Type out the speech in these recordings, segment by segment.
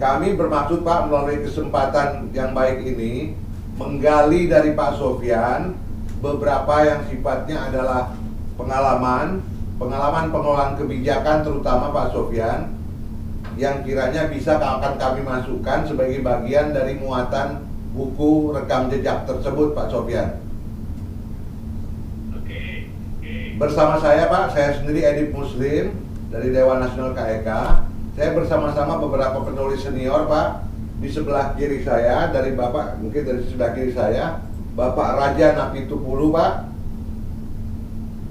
Kami bermaksud Pak melalui kesempatan yang baik ini menggali dari Pak Sofyan beberapa yang sifatnya adalah pengalaman pengelolaan kebijakan terutama Pak Sofyan yang kiranya bisa akan kami masukkan sebagai bagian dari muatan buku rekam jejak tersebut Pak Sofyan. Bersama saya Pak, saya sendiri Edip Muslim dari Dewan Nasional KEK. Saya bersama-sama beberapa penulis senior Pak. Di sebelah kiri saya, dari Bapak, mungkin dari sebelah kiri saya, Bapak Raja Napitupulu Pak.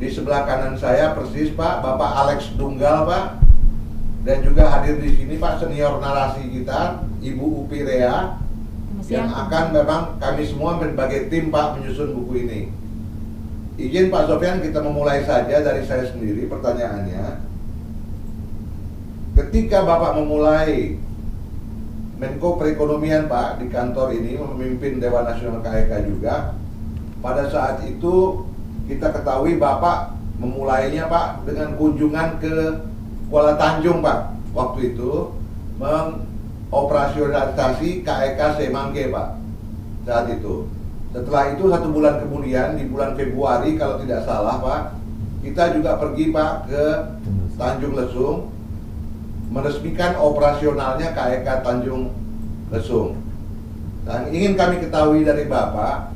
Di sebelah kanan saya persis Pak, Bapak Alex Dunggal Pak. Dan juga hadir di sini Pak senior narasi kita, Ibu Upi Rea, yang akan memang kami semua sebagai tim Pak menyusun buku ini. Izin Pak Sofyan kita memulai saja dari saya sendiri pertanyaannya. Ketika Bapak memulai Menko Perekonomian Pak di kantor ini memimpin Dewan Nasional KEK juga, pada saat itu kita ketahui Bapak memulainya Pak dengan kunjungan ke Kuala Tanjung Pak, waktu itu mengoperasionalisasi KEK Semangke Pak saat itu. Setelah itu 1 bulan kemudian di bulan Februari kalau tidak salah Pak, kita juga pergi Pak ke Tanjung Lesung meresmikan operasionalnya KEK Tanjung Lesung. Dan ingin kami ketahui dari Bapak,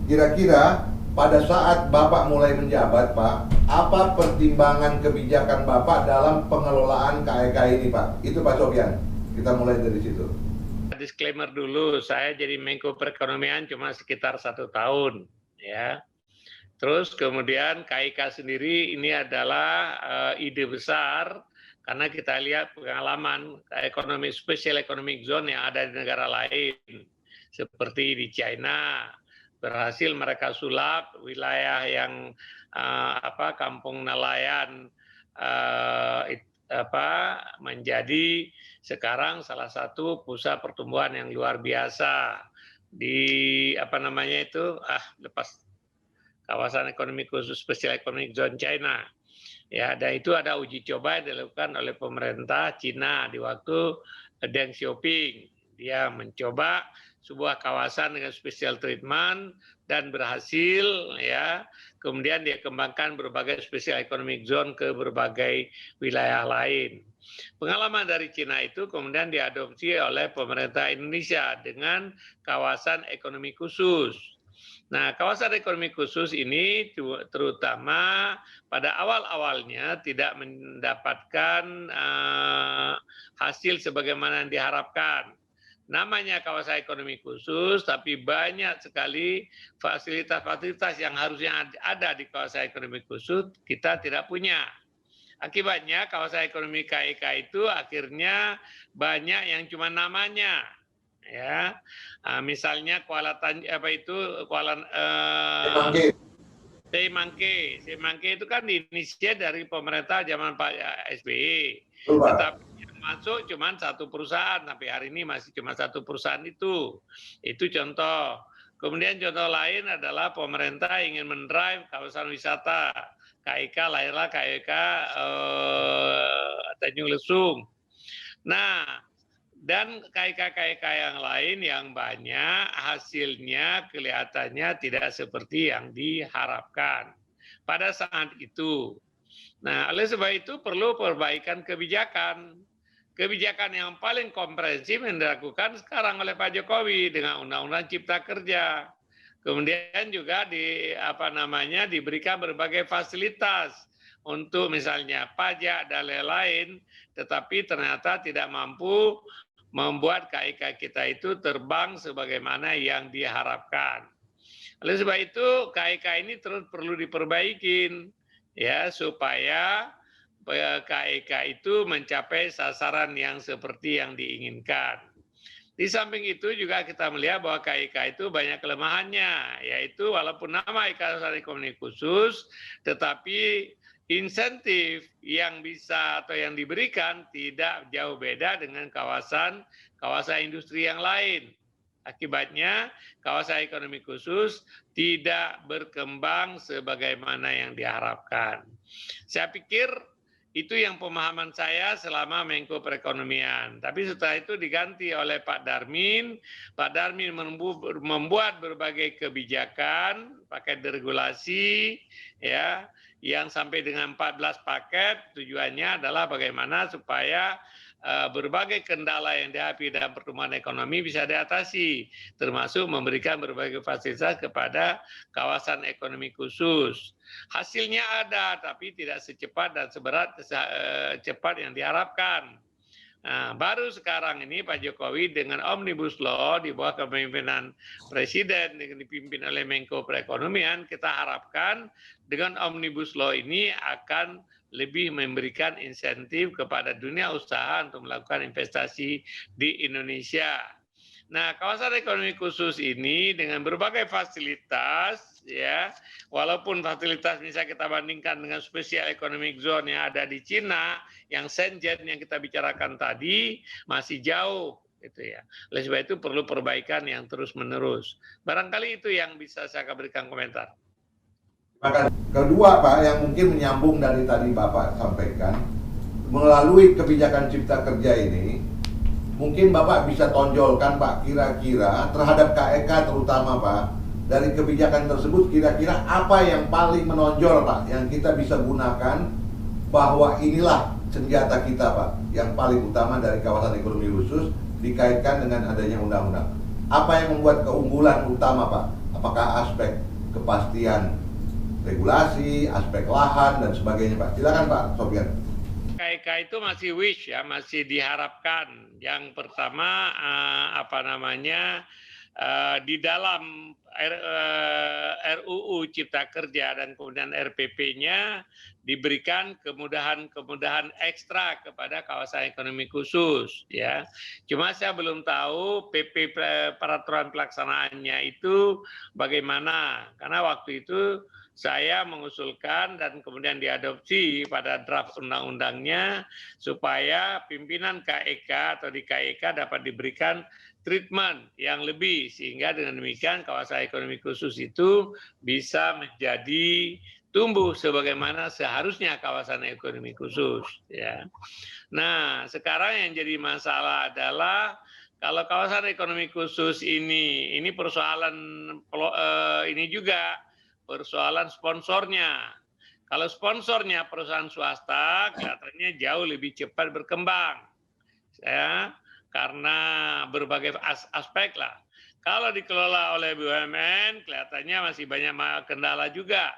kira-kira pada saat Bapak mulai menjabat Pak, apa pertimbangan kebijakan Bapak dalam pengelolaan KEK ini Pak? Itu Pak Sofyan, kita mulai dari situ. Disclaimer dulu, saya jadi Menko Perekonomian cuma sekitar 1 tahun, ya. Terus kemudian KIK sendiri ini adalah ide besar karena kita lihat pengalaman ekonomi special economic zone yang ada di negara lain, seperti di China, berhasil mereka sulap wilayah yang kampung nelayan menjadi sekarang salah satu pusat pertumbuhan yang luar biasa di kawasan ekonomi khusus spesial economic zone China. Ya, dan itu ada uji coba yang dilakukan oleh pemerintah Cina di waktu Deng Xiaoping. Dia mencoba sebuah kawasan dengan special treatment dan berhasil, ya. Kemudian dia kembangkan berbagai special economic zone ke berbagai wilayah lain. Pengalaman dari Cina itu kemudian diadopsi oleh pemerintah Indonesia dengan kawasan ekonomi khusus. Nah, kawasan ekonomi khusus ini terutama pada awal-awalnya tidak mendapatkan hasil sebagaimana yang diharapkan. Namanya kawasan ekonomi khusus, tapi banyak sekali fasilitas-fasilitas yang harusnya ada di kawasan ekonomi khusus kita tidak punya. Akibatnya kawasan ekonomi KEK itu akhirnya banyak yang cuma namanya, ya. Misalnya Semangke itu kan diinisiasi dari pemerintah zaman Pak SBY. Tetapi yang masuk cuma 1 perusahaan, sampai hari ini masih cuma 1 perusahaan itu. Itu contoh. Kemudian contoh lain adalah pemerintah ingin mendrive kawasan wisata. KEK lahirlah KEK Tanjung Lesung. Nah, dan KEK-KEK yang lain yang banyak hasilnya kelihatannya tidak seperti yang diharapkan pada saat itu. Nah, oleh sebab itu perlu perbaikan kebijakan. Kebijakan yang paling komprehensif yang dilakukan sekarang oleh Pak Jokowi dengan Undang-Undang Cipta Kerja. Kemudian juga diberikan berbagai fasilitas untuk misalnya pajak dan lain-lain, tetapi ternyata tidak mampu membuat KEK kita itu terbang sebagaimana yang diharapkan. Oleh sebab itu KEK ini terus perlu diperbaikin, ya, supaya KEK itu mencapai sasaran yang seperti yang diinginkan. Di samping itu juga kita melihat bahwa KEK itu banyak kelemahannya, yaitu walaupun nama kawasan ekonomi khusus, tetapi insentif yang bisa atau yang diberikan tidak jauh beda dengan kawasan industri yang lain. Akibatnya kawasan ekonomi khusus tidak berkembang sebagaimana yang diharapkan. Saya pikir Itu yang pemahaman saya selama Menko Perekonomian. Tapi setelah itu diganti oleh Pak Darmin. Pak Darmin membuat berbagai kebijakan, paket deregulasi, ya, yang sampai dengan 14 paket. Tujuannya adalah bagaimana supaya berbagai kendala yang dihadapi dalam pertumbuhan ekonomi bisa diatasi, termasuk memberikan berbagai fasilitas kepada kawasan ekonomi khusus. Hasilnya ada, tapi tidak secepat dan cepat yang diharapkan. Nah, baru sekarang ini Pak Jokowi dengan Omnibus Law di bawah kepemimpinan Presiden yang dipimpin oleh Menko Perekonomian, kita harapkan dengan Omnibus Law ini akan lebih memberikan insentif kepada dunia usaha untuk melakukan investasi di Indonesia. Nah, kawasan ekonomi khusus ini dengan berbagai fasilitas, ya, walaupun fasilitas misalnya kita bandingkan dengan special economic zone yang ada di Cina, yang Shenzhen yang kita bicarakan tadi masih jauh, gitu ya. Oleh sebab itu perlu perbaikan yang terus-menerus. Barangkali itu yang bisa saya berikan komentar. Maka kedua Pak, yang mungkin menyambung dari tadi Bapak sampaikan, melalui kebijakan Cipta Kerja ini, mungkin Bapak bisa tonjolkan Pak, kira-kira terhadap KEK terutama Pak, dari kebijakan tersebut kira-kira apa yang paling menonjol Pak, yang kita bisa gunakan bahwa inilah senjata kita Pak, yang paling utama dari kawasan ekonomi khusus dikaitkan dengan adanya undang-undang. Apa yang membuat keunggulan utama Pak? Apakah aspek kepastian regulasi, aspek lahan dan sebagainya Pak? Silakan Pak Sofyan. KEK itu masih wish ya, masih diharapkan. Yang pertama di dalam RUU Cipta Kerja dan kemudian RPP-nya diberikan kemudahan-kemudahan ekstra kepada kawasan ekonomi khusus, ya. Cuma saya belum tahu PP peraturan pelaksanaannya itu bagaimana, karena waktu itu saya mengusulkan dan kemudian diadopsi pada draft undang-undangnya supaya pimpinan KEK atau di KEK dapat diberikan treatment yang lebih, sehingga dengan demikian kawasan ekonomi khusus itu bisa menjadi tumbuh sebagaimana seharusnya kawasan ekonomi khusus, ya. Nah, sekarang yang jadi masalah adalah kalau kawasan ekonomi khusus ini persoalan ini juga persoalan sponsornya. Kalau sponsornya perusahaan swasta, kelihatannya jauh lebih cepat berkembang, ya, karena berbagai aspek lah. Kalau dikelola oleh BUMN, kelihatannya masih banyak kendala juga,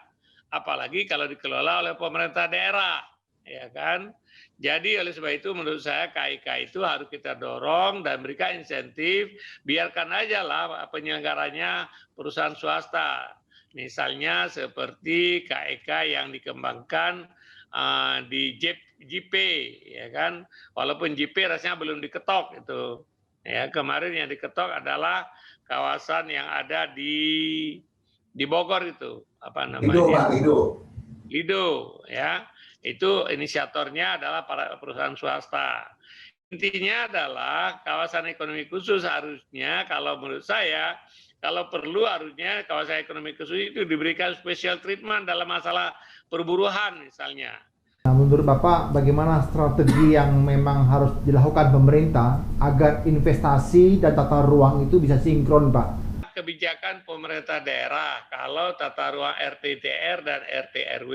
apalagi kalau dikelola oleh pemerintah daerah, ya kan. Jadi oleh sebab itu menurut saya KIK itu harus kita dorong dan berikan insentif, biarkan aja lah penyelenggaranya perusahaan swasta. Misalnya seperti KEK yang dikembangkan di JP, ya kan, walaupun JP rasanya belum diketok itu, ya. Kemarin yang diketok adalah kawasan yang ada di Bogor itu, apa namanya? Lido, ya. Itu inisiatornya adalah para perusahaan swasta. Intinya adalah kawasan ekonomi khusus harusnya, kalau menurut saya, kalau perlu harusnya kawasan ekonomi khusus itu diberikan special treatment dalam masalah perburuan misalnya. Nah, menurut Bapak bagaimana strategi yang memang harus dilakukan pemerintah agar investasi dan tata ruang itu bisa sinkron, Pak? Kebijakan pemerintah daerah, kalau tata ruang RT-TR dan RT-RW.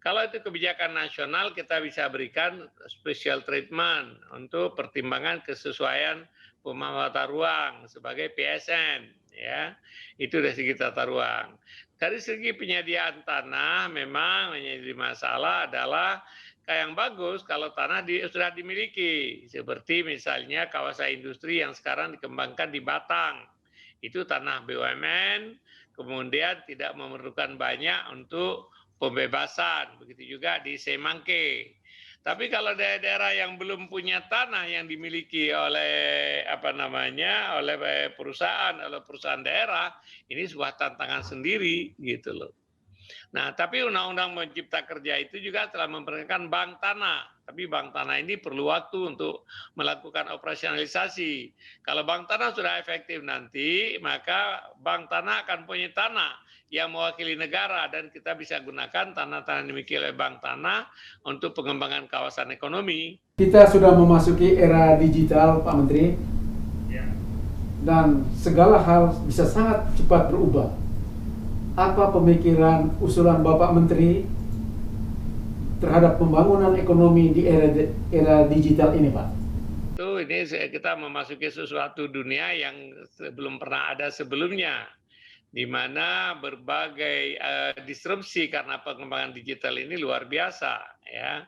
Kalau itu kebijakan nasional, kita bisa berikan special treatment untuk pertimbangan kesesuaian pembangunan tata ruang sebagai PSN, ya. Itu dari segi tata ruang. Dari segi penyediaan tanah memang menjadi masalah adalah yang bagus kalau tanah sudah dimiliki, seperti misalnya kawasan industri yang sekarang dikembangkan di Batang. Itu tanah BUMN, kemudian tidak memerlukan banyak untuk pembebasan, begitu juga di Semangke. Tapi kalau daerah-daerah yang belum punya tanah yang dimiliki oleh oleh perusahaan daerah, ini sebuah tantangan sendiri gitu loh. Nah, tapi Undang-Undang Cipta Kerja itu juga telah memperkenalkan bank tanah. Tapi bank tanah ini perlu waktu untuk melakukan operasionalisasi. Kalau bank tanah sudah efektif nanti, maka bank tanah akan punya tanah yang mewakili negara dan kita bisa gunakan tanah-tanah yang dimiliki oleh bank tanah untuk pengembangan kawasan ekonomi. Kita sudah memasuki era digital, Pak Menteri, Ya. dan segala hal bisa sangat cepat berubah. Apa pemikiran usulan Bapak Menteri terhadap pembangunan ekonomi di era digital ini, Pak? Ini kita memasuki sesuatu dunia yang belum pernah ada sebelumnya, di mana berbagai disrupsi karena pengembangan digital ini luar biasa, ya.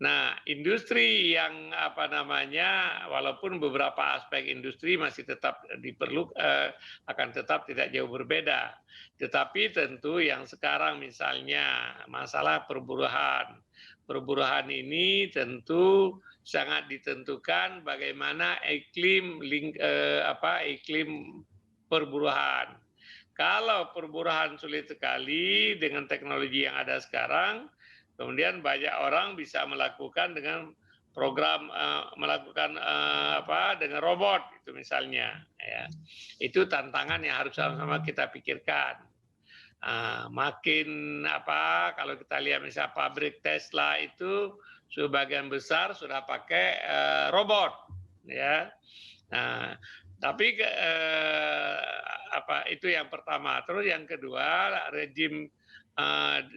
Nah, industri yang walaupun beberapa aspek industri masih tetap akan tetap tidak jauh berbeda. Tetapi tentu yang sekarang misalnya masalah perburuhan. Perburuhan ini tentu sangat ditentukan bagaimana iklim perburuhan. Kalau perburuhan sulit sekali dengan teknologi yang ada sekarang, kemudian banyak orang bisa melakukan dengan program dengan robot itu misalnya, ya. Itu tantangan yang harus sama-sama kita pikirkan. Kalau kita lihat misalnya pabrik Tesla itu sebagian besar sudah pakai robot, ya. Nah, tapi itu yang pertama. Terus yang kedua, rejim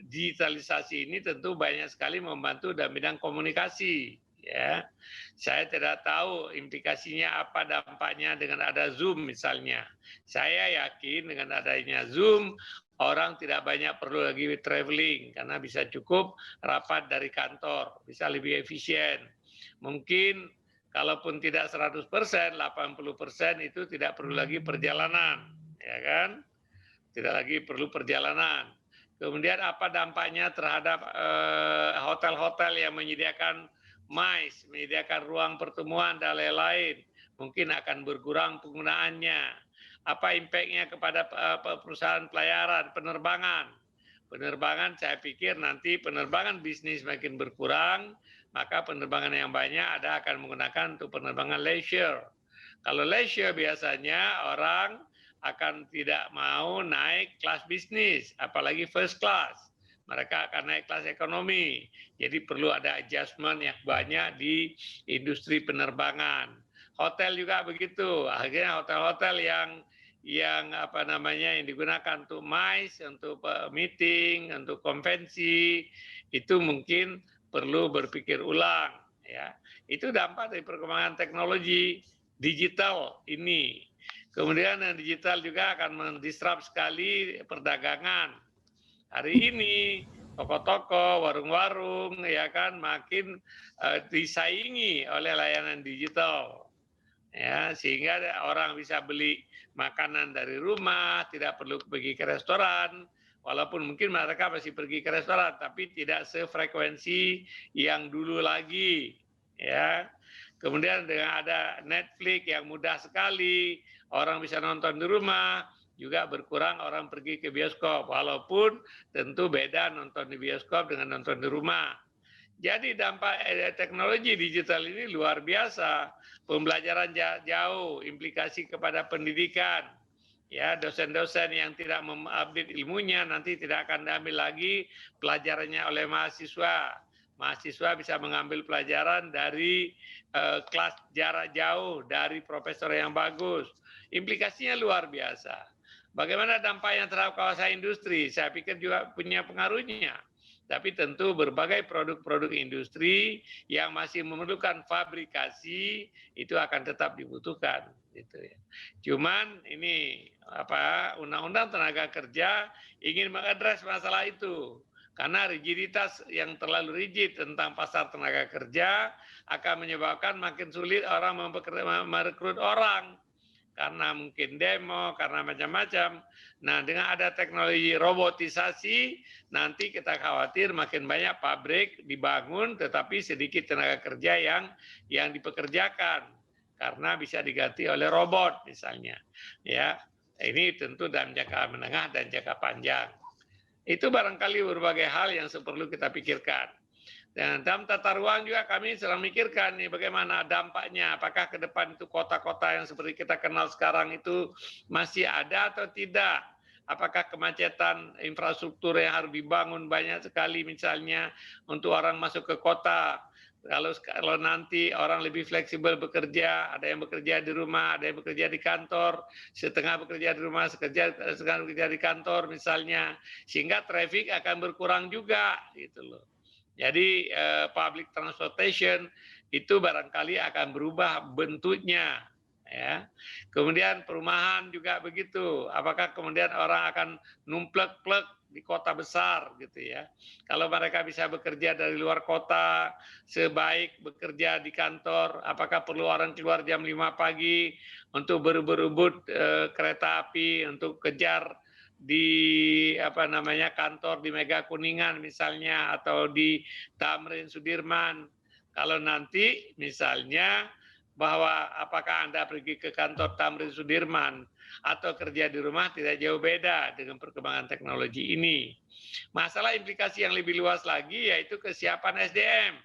digitalisasi ini tentu banyak sekali membantu dalam bidang komunikasi, ya. Saya tidak tahu implikasinya apa dampaknya dengan ada Zoom misalnya. Saya yakin dengan adanya Zoom orang tidak banyak perlu lagi traveling karena bisa cukup rapat dari kantor, bisa lebih efisien. Mungkin kalaupun tidak 100%, 80% itu tidak perlu lagi perjalanan, ya kan? Tidak lagi perlu perjalanan. Kemudian apa dampaknya terhadap hotel-hotel yang menyediakan MICE, menyediakan ruang pertemuan dan lain-lain, mungkin akan berkurang penggunaannya. Apa impactnya kepada perusahaan pelayaran, penerbangan? Penerbangan saya pikir nanti penerbangan bisnis makin berkurang, maka penerbangan yang banyak akan menggunakan untuk penerbangan leisure. Kalau leisure biasanya orang akan tidak mau naik kelas bisnis, apalagi first class. Mereka akan naik kelas ekonomi. Jadi perlu ada adjustment yang banyak di industri penerbangan. Hotel juga begitu. Akhirnya hotel-hotel yang digunakan untuk MICE, untuk meeting, untuk konvensi, itu mungkin perlu berpikir ulang, ya. Itu dampak dari perkembangan teknologi digital ini. Kemudian yang digital juga akan mendisrupt sekali perdagangan. Hari ini toko-toko, warung-warung, ya kan, makin disaingi oleh layanan digital, ya, sehingga orang bisa beli makanan dari rumah, tidak perlu pergi ke restoran. Walaupun mungkin mereka masih pergi ke restoran, tapi tidak sefrekuensi yang dulu lagi, ya. Kemudian dengan ada Netflix yang mudah sekali, orang bisa nonton di rumah, juga berkurang orang pergi ke bioskop. Walaupun tentu beda nonton di bioskop dengan nonton di rumah. Jadi dampak teknologi digital ini luar biasa. Pembelajaran jauh, implikasi kepada pendidikan. Ya, dosen-dosen yang tidak mengupdate ilmunya nanti tidak akan diambil lagi pelajarannya oleh mahasiswa. Mahasiswa bisa mengambil pelajaran dari kelas jarak jauh, dari profesor yang bagus. Implikasinya luar biasa. Bagaimana dampaknya terhadap kawasan industri? Saya pikir juga punya pengaruhnya. Tapi tentu berbagai produk-produk industri yang masih memerlukan fabrikasi itu akan tetap dibutuhkan, gitu ya. Cuman ini Undang-Undang Tenaga Kerja ingin mengadres masalah itu. Karena rigiditas yang terlalu rigid tentang pasar tenaga kerja akan menyebabkan makin sulit orang merekrut orang. Karena mungkin demo, karena macam-macam. Nah, dengan ada teknologi robotisasi, nanti kita khawatir makin banyak pabrik dibangun, tetapi sedikit tenaga kerja yang dipekerjakan. Karena bisa diganti oleh robot misalnya. Ya, ini tentu dalam jangka menengah dan jangka panjang. Itu barangkali berbagai hal yang perlu kita pikirkan. Dan dalam tata ruang juga kami sedang mikirkan nih bagaimana dampaknya. Apakah ke depan itu kota-kota yang seperti kita kenal sekarang itu masih ada atau tidak? Apakah kemacetan infrastruktur yang harus dibangun banyak sekali misalnya untuk orang masuk ke kota. Kalau nanti orang lebih fleksibel bekerja, ada yang bekerja di rumah, ada yang bekerja di kantor, setengah bekerja di rumah, setengah bekerja di kantor misalnya, sehingga traffic akan berkurang juga gitu loh. Jadi public transportation itu barangkali akan berubah bentuknya, ya. Kemudian perumahan juga begitu. Apakah kemudian orang akan numplek-plek di kota besar gitu ya? Kalau mereka bisa bekerja dari luar kota, sebaik bekerja di kantor, apakah perlu orang keluar jam 5 pagi untuk berebut kereta api untuk kejar di kantor di Mega Kuningan misalnya atau di Tamrin Sudirman. Kalau nanti misalnya bahwa apakah Anda pergi ke kantor Tamrin Sudirman atau kerja di rumah tidak jauh beda dengan perkembangan teknologi ini. Masalah implikasi yang lebih luas lagi yaitu kesiapan SDM.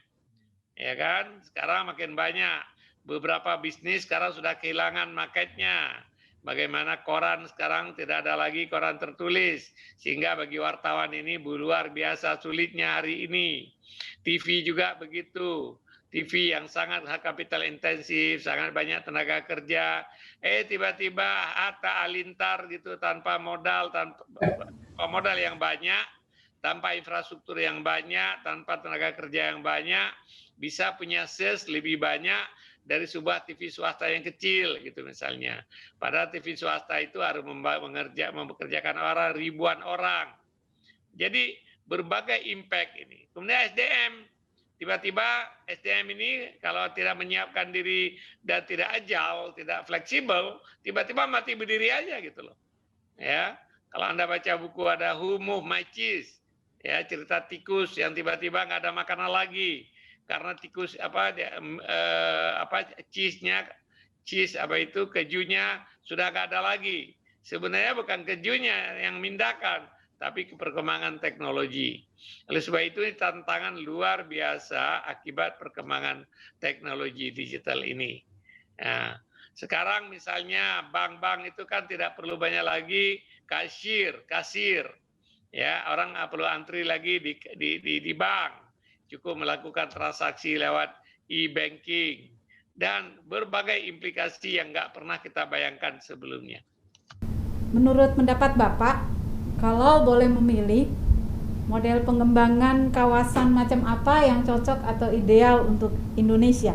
Ya kan? Sekarang makin banyak beberapa bisnis sekarang sudah kehilangan marketnya. Bagaimana koran sekarang tidak ada lagi koran tertulis, sehingga bagi wartawan ini luar biasa sulitnya hari ini. TV juga begitu, TV yang sangat kapital intensif, sangat banyak tenaga kerja, tiba-tiba Atta Halilintar gitu tanpa modal yang banyak, tanpa infrastruktur yang banyak, tanpa tenaga kerja yang banyak, bisa punya sales lebih banyak dari sebuah TV swasta yang kecil gitu misalnya. Padahal TV swasta itu harus mempekerjakan orang ribuan orang. Jadi berbagai impact ini. Kemudian SDM, tiba-tiba SDM ini kalau tidak menyiapkan diri dan tidak agile, tidak fleksibel, tiba-tiba mati berdiri aja gitu loh. Ya, kalau Anda baca buku ada Who Moved My Cheese, ya cerita tikus yang tiba-tiba nggak ada makanan lagi. Karena tikus kejunya sudah nggak ada lagi. Sebenarnya bukan kejunya yang mindahkan, tapi perkembangan teknologi. Oleh sebab itu tantangan luar biasa akibat perkembangan teknologi digital ini. Nah, sekarang misalnya bank-bank itu kan tidak perlu banyak lagi kasir, ya orang nggak perlu antri lagi di bank. Cukup melakukan transaksi lewat e-banking dan berbagai implikasi yang nggak pernah kita bayangkan sebelumnya. Menurut pendapat Bapak, kalau boleh memilih, model pengembangan kawasan macam apa yang cocok atau ideal untuk Indonesia?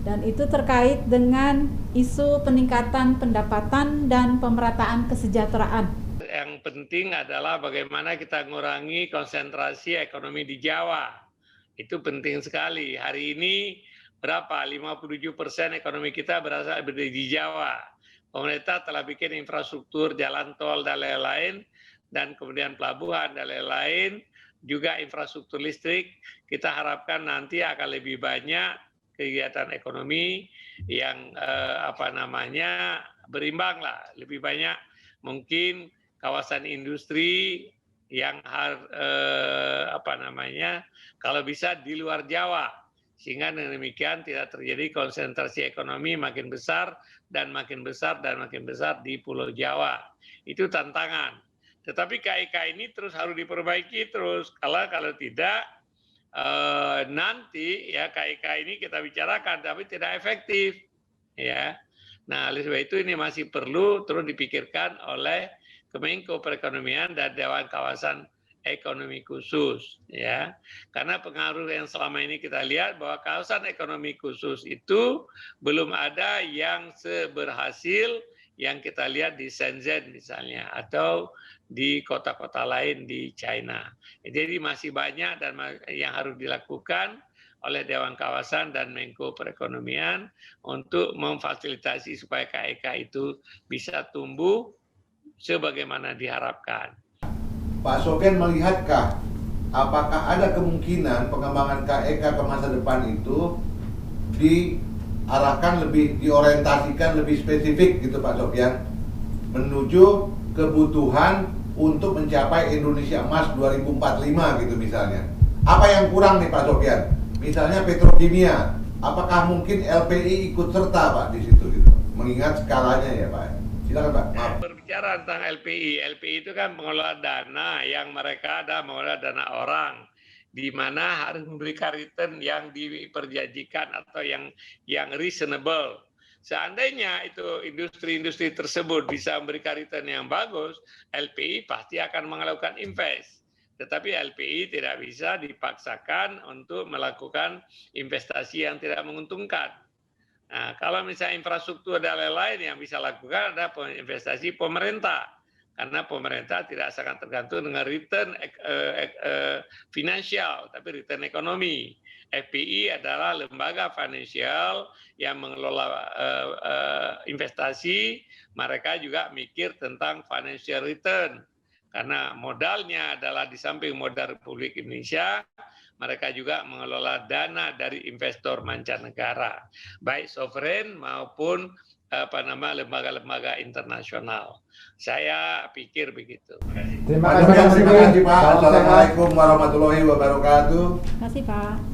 Dan itu terkait dengan isu peningkatan pendapatan dan pemerataan kesejahteraan. Yang penting adalah bagaimana kita mengurangi konsentrasi ekonomi di Jawa. Itu penting sekali. Hari ini berapa? 57% ekonomi kita berasal dari Jawa. Pemerintah telah bikin infrastruktur jalan tol dan lain-lain, dan kemudian pelabuhan dan lain-lain, juga infrastruktur listrik. Kita harapkan nanti akan lebih banyak kegiatan ekonomi yang berimbang lah. Lebih banyak mungkin kawasan industri yang kalau bisa di luar Jawa, sehingga dengan demikian tidak terjadi konsentrasi ekonomi makin besar dan makin besar dan makin besar di Pulau Jawa. Itu tantangan. Tetapi KIK ini terus harus diperbaiki terus. Kalau tidak nanti ya KIK ini kita bicarakan tapi tidak efektif, ya. Nah, oleh sebab itu ini masih perlu terus dipikirkan oleh Kemenko Perekonomian dan Dewan Kawasan Ekonomi Khusus, ya. Karena pengaruh yang selama ini kita lihat bahwa kawasan ekonomi khusus itu belum ada yang seberhasil yang kita lihat di Shenzhen misalnya atau di kota-kota lain di China. Jadi masih banyak dan yang harus dilakukan oleh Dewan Kawasan dan Menko Perekonomian untuk memfasilitasi supaya KIK itu bisa tumbuh sebagaimana diharapkan. Pak Soken melihatkah apakah ada kemungkinan pengembangan KIK ke masa depan itu diarahkan lebih, diorientasikan lebih spesifik gitu Pak Sofyan, menuju kebutuhan untuk mencapai Indonesia Emas 2045 gitu misalnya. Apa yang kurang nih Pak Sofyan? Misalnya petrokimia, apakah mungkin LPI ikut serta Pak di situ gitu? Mengingat skalanya ya Pak. Silakan Pak. Maaf. Berbicara tentang LPI itu kan mengelola dana yang mereka ada mengelola dana orang, di mana harus memberikan return yang diperjanjikan atau yang reasonable. Seandainya itu industri-industri tersebut bisa memberikan return yang bagus, LPI pasti akan melakukan invest. Tetapi LPI tidak bisa dipaksakan untuk melakukan investasi yang tidak menguntungkan. Nah, kalau misalnya infrastruktur dan lain-lain yang bisa lakukan ada investasi pemerintah. Karena pemerintah tidak sangat tergantung dengan return finansial, tapi return ekonomi. FPI adalah lembaga finansial yang mengelola investasi, mereka juga mikir tentang financial return. Karena modalnya adalah di samping modal Republik Indonesia, mereka juga mengelola dana dari investor mancanegara, baik sovereign maupun lembaga-lembaga internasional. Saya pikir begitu. Terima kasih Pak. Assalamualaikum warahmatullahi wabarakatuh. Terima kasih Pak.